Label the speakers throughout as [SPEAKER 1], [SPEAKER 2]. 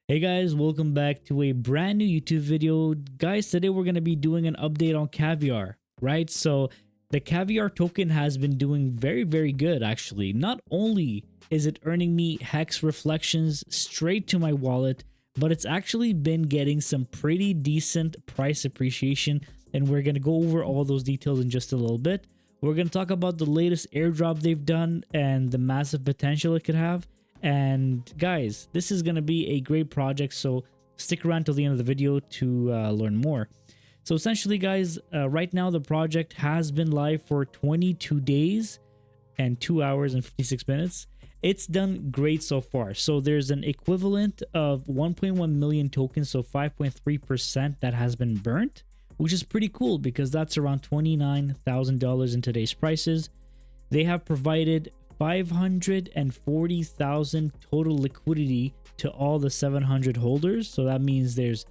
[SPEAKER 1] Hey guys, welcome back to a brand new YouTube video. Guys, today we're going to be doing an update on Caviar, right? So the Caviar token has been doing very good actually. Not only is it earning me Hex reflections straight to my wallet, but it's actually been getting some pretty decent price appreciation, and we're going to go over all those details in just a little bit. We're going to talk about the latest airdrop they've done and the massive potential it could have. And guys, this is going to be a great project, so stick around till the end of the video to learn more. So essentially guys, right now the project has been live for 22 days and 2 hours and 56 minutes. It's done great so far. So there's an equivalent of 1.1 million tokens, so 5.3% that has been burnt, which is pretty cool because that's around $29,000 in today's prices. They have provided 540,000 total liquidity to all the 700 holders. So that means there's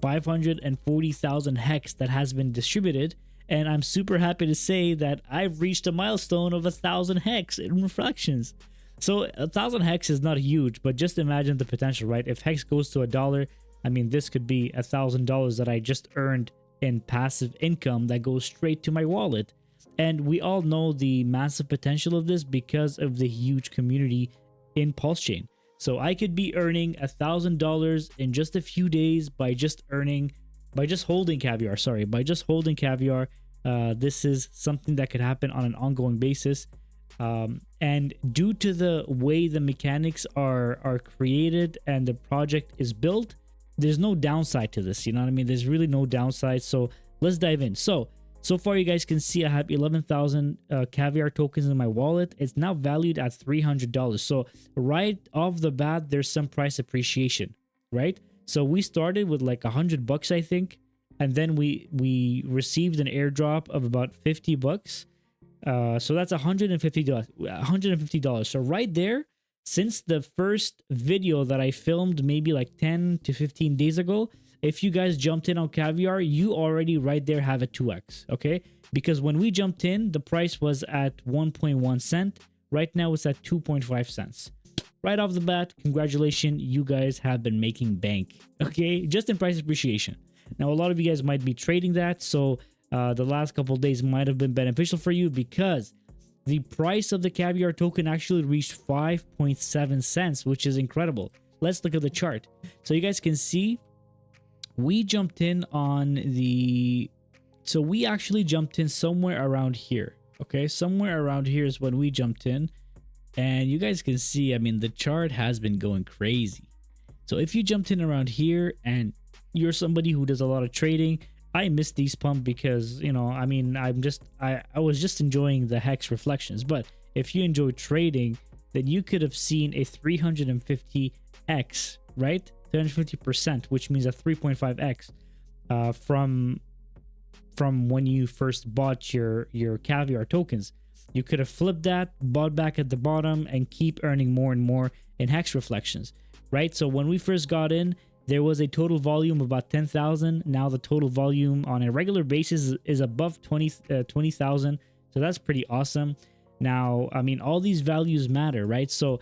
[SPEAKER 1] 540,000 hex that has been distributed. And I'm super happy to say that I've reached a milestone of 1,000 hex in reflections. So 1,000 hex is not huge, but just imagine the potential, right? If hex goes to $1, I mean, this could be $1,000 that I just earned in passive income that goes straight to my wallet. And we all know the massive potential of this because of the huge community in Pulsechain. So I could be earning $1,000 in just a few days by just holding Caviar. This is something that could happen on an ongoing basis. And due to the way the mechanics are created and the project is built, there's no downside to this. You know what I mean? There's really no downside. So let's dive in. So far, you guys can see I have 11,000 Caviar tokens in my wallet. It's now valued at $300. So right off the bat, there's some price appreciation, right? So we started with like $100, I think, and then we received an airdrop of about $50. So that's $150. So right there, since the first video that I filmed maybe like 10 to 15 days ago, if you guys jumped in on Caviar, you already right there have a 2x, okay? Because when we jumped in, the price was at 1.1 cent. Right now it's at 2.5 cents. Right off the bat, congratulations, you guys have been making bank, okay? Just in price appreciation. Now, a lot of you guys might be trading that, so the last couple of days might have been beneficial for you because the price of the Caviar token actually reached 5.7 cents, which is incredible. Let's look at the chart. So you guys can see we jumped in on the... So we actually jumped in somewhere around here. Okay, somewhere around here is when we jumped in. And you guys can see, I mean, the chart has been going crazy. So if you jumped in around here and you're somebody who does a lot of trading, I missed these pump because, you know, I mean, I was just enjoying the hex reflections. But if you enjoy trading, then you could have seen a 350x, right? 350%, which means a 3.5x from when you first bought your Caviar tokens. You could have flipped that, bought back at the bottom, and keep earning more and more in hex reflections, right? So when we first got in, there was a total volume of about 10,000. Now the total volume on a regular basis is above 20,000. So that's pretty awesome. Now, I mean, all these values matter, right? So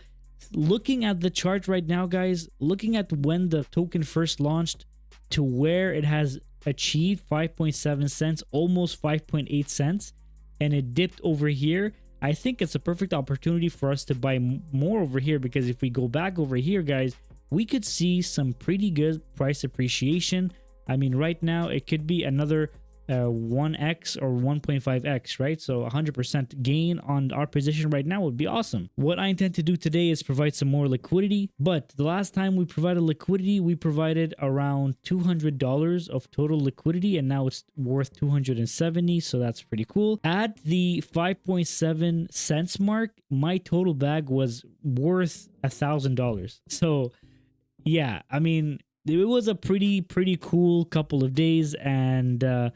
[SPEAKER 1] looking at the chart right now, guys, looking at when the token first launched to where it has achieved 5.7 cents, almost 5.8 cents, and it dipped over here, I think it's a perfect opportunity for us to buy more over here, because if we go back over here, guys, we could see some pretty good price appreciation. I mean, right now it could be another 1x or 1.5x, right? So 100% gain on our position right now would be awesome. What I intend to do today is provide some more liquidity, but the last time we provided liquidity, we provided around $200 of total liquidity, and now it's worth 270, so that's pretty cool. At the 5.7 cents mark, my total bag was worth $1,000. So yeah, I mean, it was a pretty cool couple of days, and I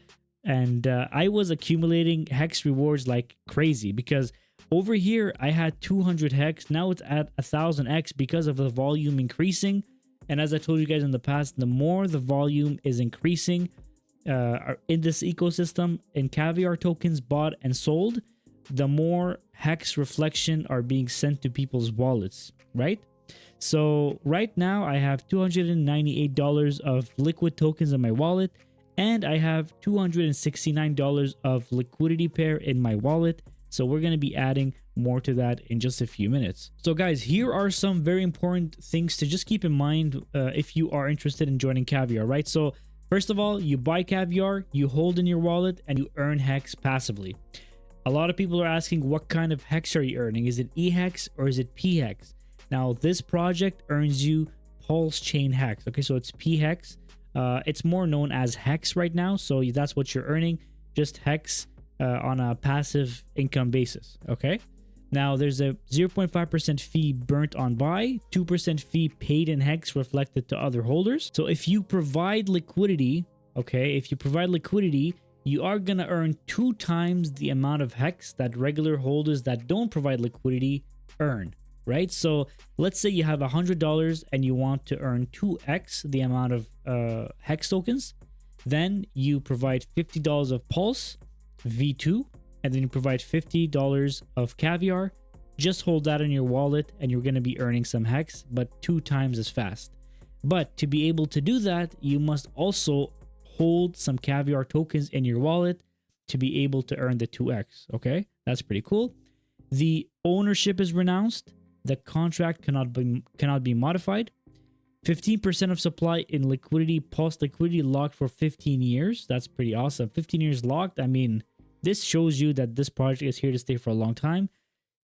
[SPEAKER 1] was accumulating hex rewards like crazy, because over here I had 200 hex. Now it's at 1,000x because of the volume increasing. And as I told you guys in the past, the more the volume is increasing in this ecosystem, in Caviar tokens bought and sold, the more hex reflection are being sent to people's wallets, right? So right now I have $298 of liquid tokens in my wallet, and I have $269 of liquidity pair in my wallet. So we're going to be adding more to that in just a few minutes. So guys, here are some very important things to just keep in mind if you are interested in joining Caviar, right? So first of all, you buy Caviar, you hold in your wallet, and you earn hex passively. A lot of people are asking, what kind of hex are you earning? Is it eHex or is it pHex? Now, this project earns you Pulsechain hex. Okay, so it's pHex. It's more known as hex right now, so that's what you're earning, just hex on a passive income basis. Okay, now there's a 0.5% fee burnt on buy, 2% fee paid in hex reflected to other holders. So if you provide liquidity, okay, if you provide liquidity, you are gonna earn 2 times the amount of hex that regular holders that don't provide liquidity earn, right? So let's say you have $100 and you want to earn 2x the amount of hex tokens. Then you provide $50 of Pulse V2, and then you provide $50 of Caviar. Just hold that in your wallet and you're going to be earning some hex, but 2 times as fast. But to be able to do that, you must also hold some Caviar tokens in your wallet to be able to earn the 2x. Okay, that's pretty cool. The ownership is renounced. The contract cannot be modified. 15% of supply in liquidity, Pulse liquidity locked for 15 years. That's pretty awesome. 15 years locked. I mean, this shows you that this project is here to stay for a long time.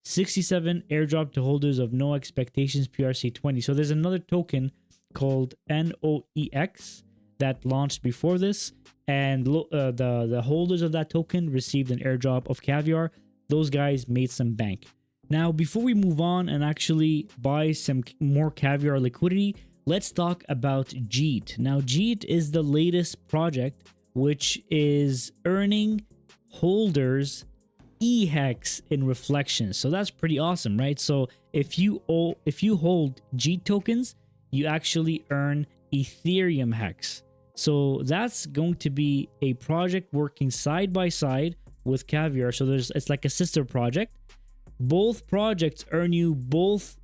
[SPEAKER 1] 67 airdrop to holders of no expectations PRC20. So there's another token called NOEX that launched before this, and the holders of that token received an airdrop of Caviar. Those guys made some bank. Now, before we move on and actually buy some more Caviar liquidity, let's talk about Jeet. Now, Jeet is the latest project which is earning holders eHex in reflection. So that's pretty awesome, right? So if you hold Jeet tokens, you actually earn Ethereum hex. So that's going to be a project working side by side with Caviar. So it's like a sister project. Both projects earn you both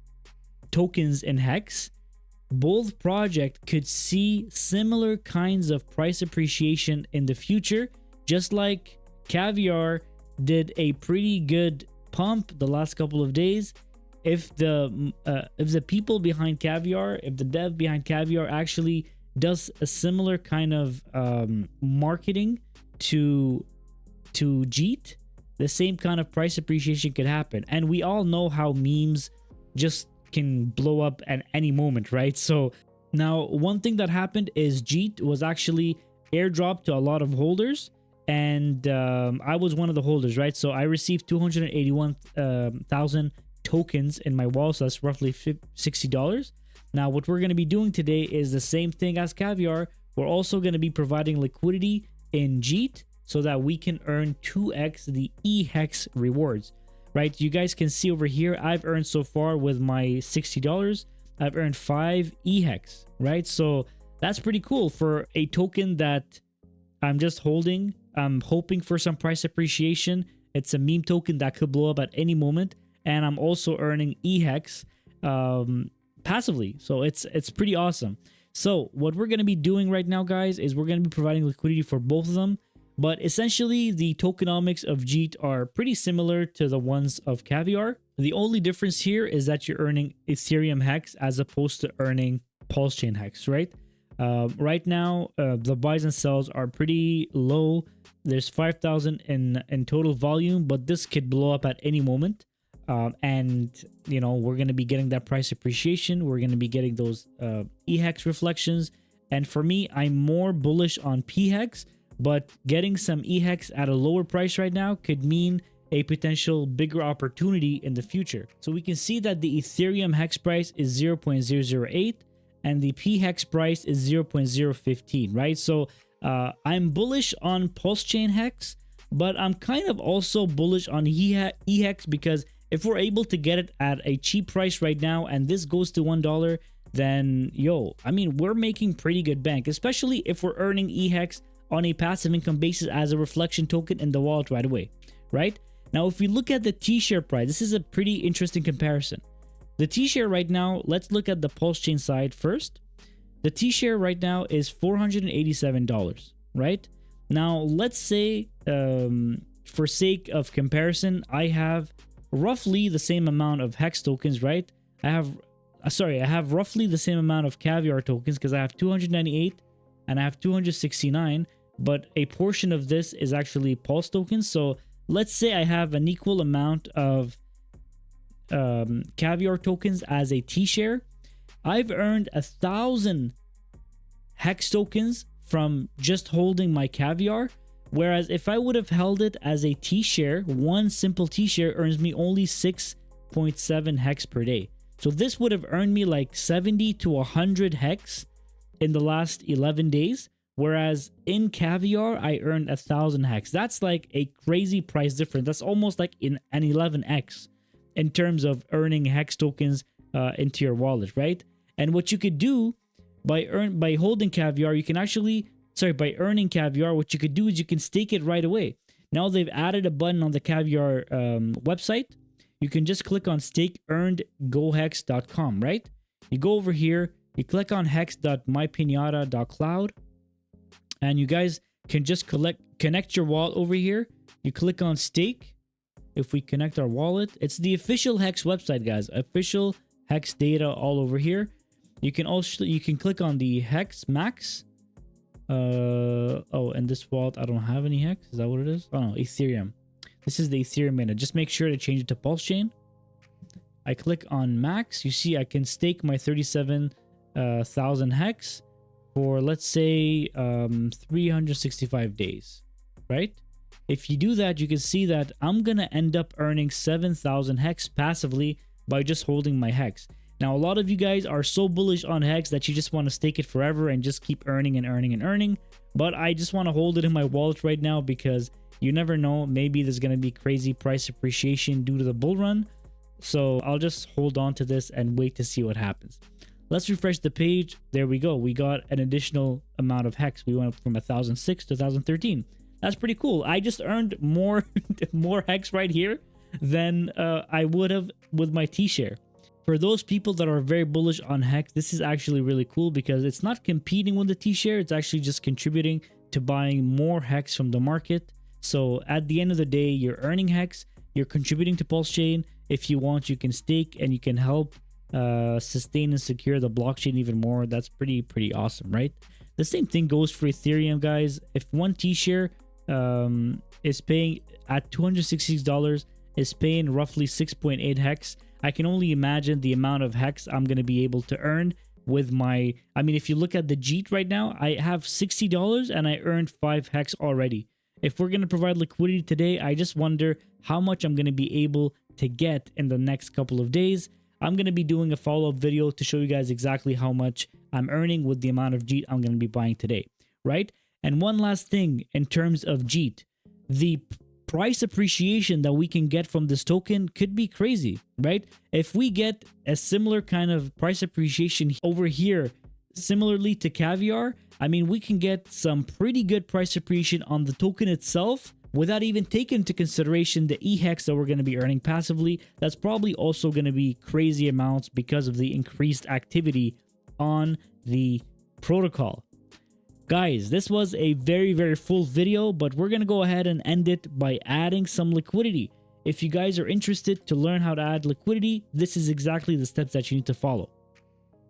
[SPEAKER 1] tokens in hex. Both projects could see similar kinds of price appreciation in the future, just like Caviar did a pretty good pump the last couple of days. If the people behind Caviar, if the dev behind Caviar actually does a similar kind of marketing to Jeet, the same kind of price appreciation could happen. And we all know how memes just can blow up at any moment, right? So now one thing that happened is Jeet was actually airdropped to a lot of holders, and I was one of the holders, right? So I received 281,000 tokens in my wallet, so that's roughly $60. Now what we're going to be doing today is the same thing as Caviar. We're also going to be providing liquidity in Jeet so that we can earn 2x the eHex rewards, right? You guys can see over here, I've earned so far with my $60, I've earned 5 eHex, right? So that's pretty cool for a token that I'm just holding. I'm hoping for some price appreciation. It's a meme token that could blow up at any moment, and I'm also earning eHex passively. So it's pretty awesome. So what we're going to be doing right now, guys, is we're going to be providing liquidity for both of them. But essentially, the tokenomics of Jeet are pretty similar to the ones of Caviar. The only difference here is that you're earning Ethereum hex as opposed to earning Pulsechain hex, right? Right now, the buys and sells are pretty low. There's 5,000 in total volume, but this could blow up at any moment. And, you know, we're going to be getting that price appreciation. We're going to be getting those eHex reflections. And for me, I'm more bullish on pHex. But getting some eHex at a lower price right now could mean a potential bigger opportunity in the future. So we can see that the Ethereum hex price is 0.008 and the pHex price is 0.015, right? So I'm bullish on Pulsechain hex, but I'm kind of also bullish on eHex because if we're able to get it at a cheap price right now and this goes to $1, then I mean, we're making pretty good bank, especially if we're earning eHex on a passive income basis as a reflection token in the wallet right away, right? Now, if we look at the TShare price, this is a pretty interesting comparison. The TShare right now, let's look at the Pulsechain side first. The TShare right now is $487, right? Now, let's say, for sake of comparison, I have roughly the same amount of Hex tokens, right? I have roughly the same amount of Caviar tokens because I have 298 and I have 269, but a portion of this is actually Pulse tokens. So let's say I have an equal amount of Caviar tokens as a TShare. I've earned 1,000 Hex tokens from just holding my Caviar, whereas if I would have held it as a TShare, one simple TShare earns me only 6.7 Hex per day. So this would have earned me like 70 to 100 Hex in the last 11 days, whereas in Caviar, I earned 1,000 Hex. That's like a crazy price difference. That's almost like an 11x in terms of earning Hex tokens into your wallet, right? And what you could do by holding Caviar, you can actually, by earning Caviar, what you could do is you can stake it right away. Now they've added a button on the Caviar website. You can just click on stake earned gohex.com, right? You go over here, you click on hex.mypinata.cloud, and you guys can just connect your wallet over here. You click on stake. If we connect our wallet, it's the official Hex website, guys. Official Hex data all over here. You can click on the Hex Max. And this wallet, I don't have any Hex. Is that what it is? Oh no, Ethereum. This is the Ethereum minute. Just make sure to change it to Pulsechain. I click on Max. You see I can stake my 37,000 Hex for, let's say, 365 days, right? If you do that, you can see that I'm going to end up earning 7,000 Hex passively by just holding my Hex. Now, a lot of you guys are so bullish on Hex that you just want to stake it forever and just keep earning and earning and earning. But I just want to hold it in my wallet right now because you never know. Maybe there's going to be crazy price appreciation due to the bull run. So I'll just hold on to this and wait to see what happens. Let's refresh the page. There we go. We got an additional amount of Hex. We went from 1,006 to 1,013. That's pretty cool. I just earned more Hex right here than I would have with my TShare. For those people that are very bullish on Hex, this is actually really cool because it's not competing with the TShare. It's actually just contributing to buying more Hex from the market. So at the end of the day, you're earning Hex, you're contributing to Pulsechain. If you want, you can stake and you can help sustain and secure the blockchain even more. That's pretty awesome, right? The same thing goes for Ethereum, guys. If one TShare is paying at $266, is paying roughly 6.8 Hex, I can only imagine the amount of Hex I'm going to be able to earn with my, I mean, if you look at the Jeet right now, I have $60 and I earned 5 Hex already. If we're going to provide liquidity today, I just wonder how much I'm going to be able to get in the next couple of days. I'm going to be doing a follow-up video to show you guys exactly how much I'm earning with the amount of Jeet I'm going to be buying today, right? And one last thing in terms of Jeet, the price appreciation that we can get from this token could be crazy, right? If we get a similar kind of price appreciation over here, similarly to Caviar, I mean, we can get some pretty good price appreciation on the token itself without even taking into consideration the eHex that we're going to be earning passively. That's probably also going to be crazy amounts because of the increased activity on the protocol. Guys, this was a very full video, but we're going to go ahead and end it by adding some liquidity. If you guys are interested to learn how to add liquidity, this is exactly the steps that you need to follow.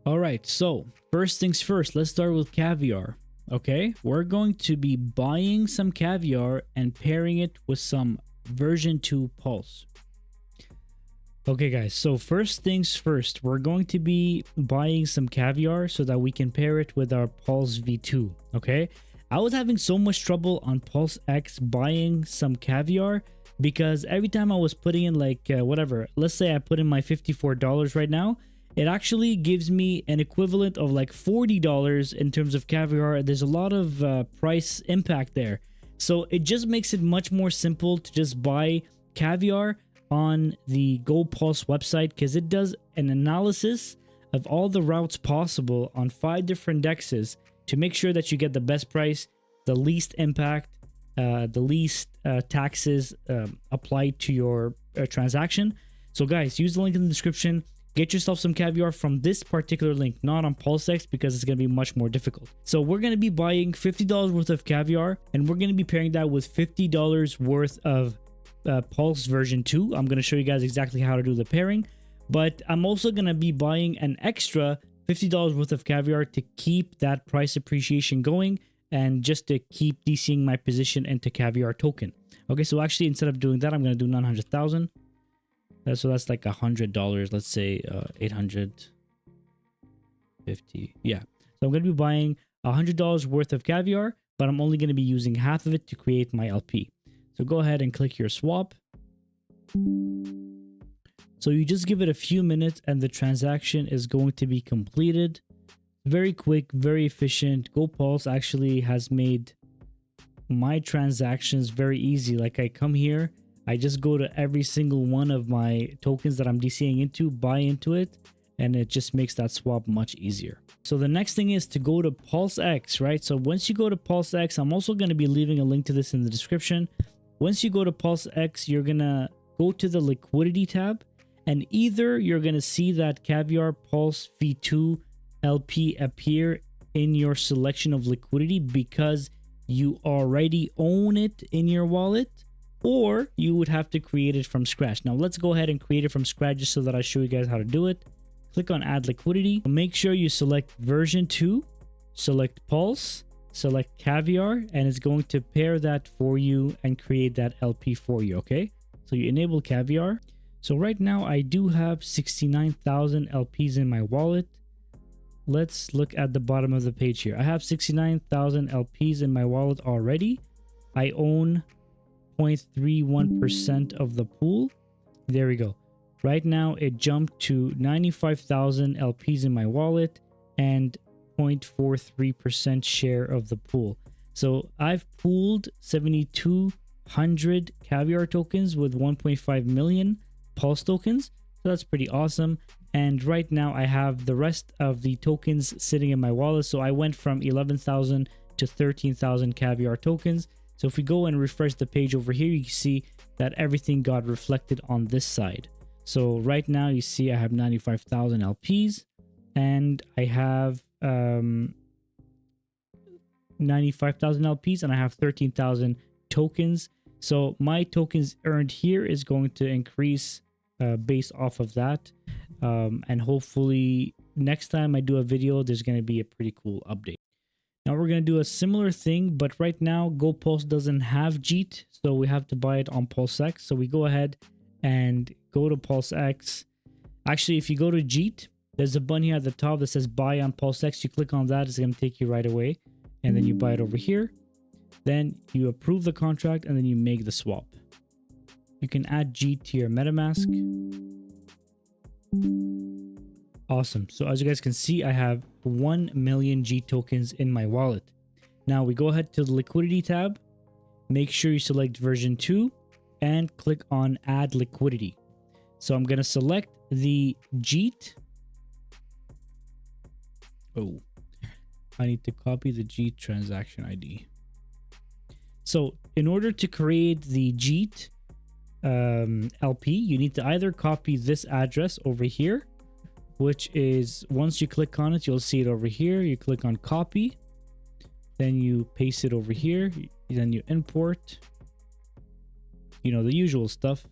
[SPEAKER 1] All right, so first things first, let's start with Caviar. Okay, we're going to be buying some Caviar and pairing it with some version 2 Pulse. Okay guys, so first things first, we're going to be buying some Caviar so that we can pair it with our Pulse V2, okay? I was having so much trouble on PulseX buying some Caviar because every time I was putting in like whatever, let's say I put in my $54 right now, it actually gives me an equivalent of like $40 in terms of Caviar. There's a lot of price impact there. So it just makes it much more simple to just buy Caviar on the GoPulse website because it does an analysis of all the routes possible on 5 different dexes to make sure that you get the best price, the least impact, the least taxes applied to your transaction. So guys, use the link in the description. get yourself some Caviar from this particular link, not on Pulsechain, because it's going to be much more difficult. So we're going to be buying $50 worth of Caviar, and we're going to be pairing that with $50 worth of Pulse version 2. I'm going to show you guys exactly how to do the pairing, but I'm also going to be buying an extra $50 worth of Caviar to keep that price appreciation going and just to keep DCing my position into Caviar token. Okay, so actually instead of doing that, I'm going to do 900,000. So that's like $100. Let's say 850. Yeah. So I'm going to be buying $100 worth of Caviar, but I'm only going to be using half of it to create my LP. So go ahead and click your swap. So you just give it a few minutes and the transaction is going to be completed. Very quick, very efficient. GoPulse actually has made my transactions very easy. Like I come here, I just go to every single one of my tokens that I'm DCing into, buy into it, and it just makes that swap much easier. So the next thing is to go to Pulsechain, right? So once you go to Pulsechain, I'm also going to be leaving a link to this in the description. Once you go to Pulsechain, you're going to go to the liquidity tab, and either you're going to see that Caviar Pulse V2 LP appear in your selection of liquidity because you already own it in your wallet, or you would have to create it from scratch. Now let's go ahead and create it from scratch just so that I show you guys how to do it. Click on add liquidity. Make sure you select version 2, select Pulse, select Caviar, and it's going to pair that for you and create that LP for you. Okay, so you enable Caviar. So right now I do have 69,000 LPs in my wallet. Let's look at the bottom of the page here. I have 69,000 LPs in my wallet already. I own 0.31% of the pool. There we go. Right now it jumped to 95,000 LPs in my wallet and 0.43% share of the pool. So I've pooled 7,200 Caviar tokens with 1.5 million Pulse tokens. So that's pretty awesome. And right now I have the rest of the tokens sitting in my wallet. So I went from 11,000 to 13,000 Caviar tokens. So if we go and refresh the page over here, you can see that everything got reflected on this side. So right now you see I have 95,000 LPs and I have 95,000 LPs and I have 13,000 tokens. So my tokens earned here is going to increase based off of that. And hopefully next time I do a video, there's going to be a pretty cool update. Now we're going to do a similar thing, but right now GoPulse doesn't have Jeet, so we have to buy it on Pulsechain. So we go ahead and go to Pulsechain. Actually, if you go to Jeet, there's a button here at the top that says buy on Pulsechain. You click on that, it's going to take you right away, and then you buy it over here. Then you approve the contract and then you make the swap. You can add Jeet to your MetaMask. Awesome. So as you guys can see, I have 1 million Jeet tokens in my wallet. Now we go ahead to the liquidity tab. Make sure you select version 2 and click on add liquidity. So I'm going to select the Jeet. Oh, I need to copy the Jeet transaction ID. So in order to create the Jeet LP, you need to either copy this address over here, which is once you click on it, you'll see it over here. You click on copy, then you paste it over here, then you import, you know, the usual stuff,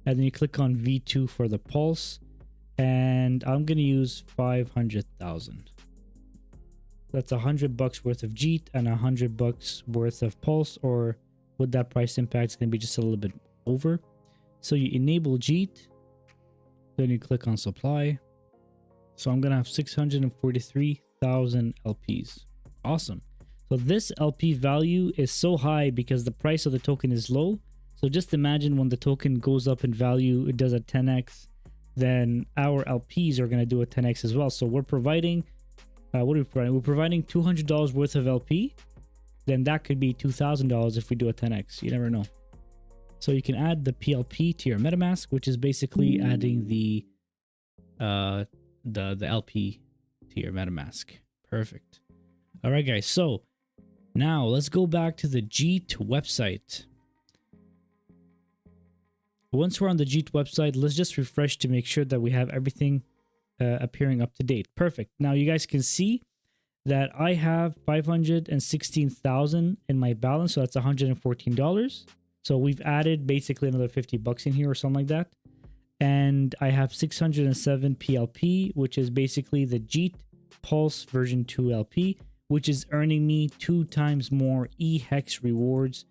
[SPEAKER 1] and then you click on V2 for the Pulse, and I'm gonna use 500,000. That's $100 worth of Jeet and $100 worth of Pulse, or with that price impact, it's gonna be just a little bit over. So you enable Jeet, then you click on supply. So I'm gonna have 643,000 LPs. Awesome. So this LP value is so high because the price of the token is low. So just imagine when the token goes up in value, it does a 10x, then our LPs are gonna do a 10x as well. So we're providing, what are we providing? We're providing $200 worth of LP. Then that could be $2,000 if we do a 10x. You never know. So you can add the PLP to your MetaMask, which is basically adding the LP to your MetaMask. Perfect. All right, guys. So now let's go back to the Jeet website. Once we're on the Jeet website, let's just refresh to make sure that we have everything appearing up to date. Perfect. Now you guys can see that I have 516,000 in my balance, so that's $114. So we've added basically another 50 bucks in here or something like that. And I have 607 PLP, which is basically the Jeet Pulse version 2 LP, which is earning me 2 times more eHex rewards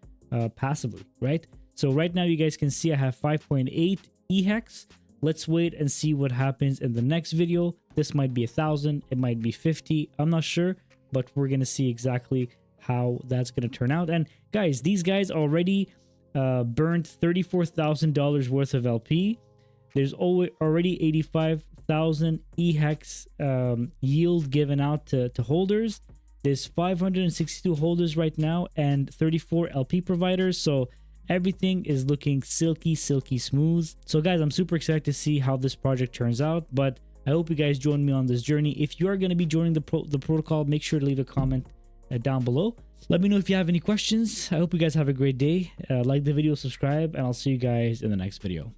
[SPEAKER 1] passively, right? So right now you guys can see I have 5.8 eHex. Let's wait and see what happens in the next video. This might be 1,000, it might be 50, I'm not sure, but we're gonna see exactly how that's gonna turn out. And guys, these guys already burned $34,000 worth of LP. There's already 85,000 eHex yield given out to holders. There's 562 holders right now and 34 LP providers. So everything is looking silky smooth. So guys, I'm super excited to see how this project turns out, but I hope you guys join me on this journey. If you are going to be joining the protocol, make sure to leave a comment down below. Let me know if you have any questions. I hope you guys have a great day. Like the video, subscribe, and I'll see you guys in the next video.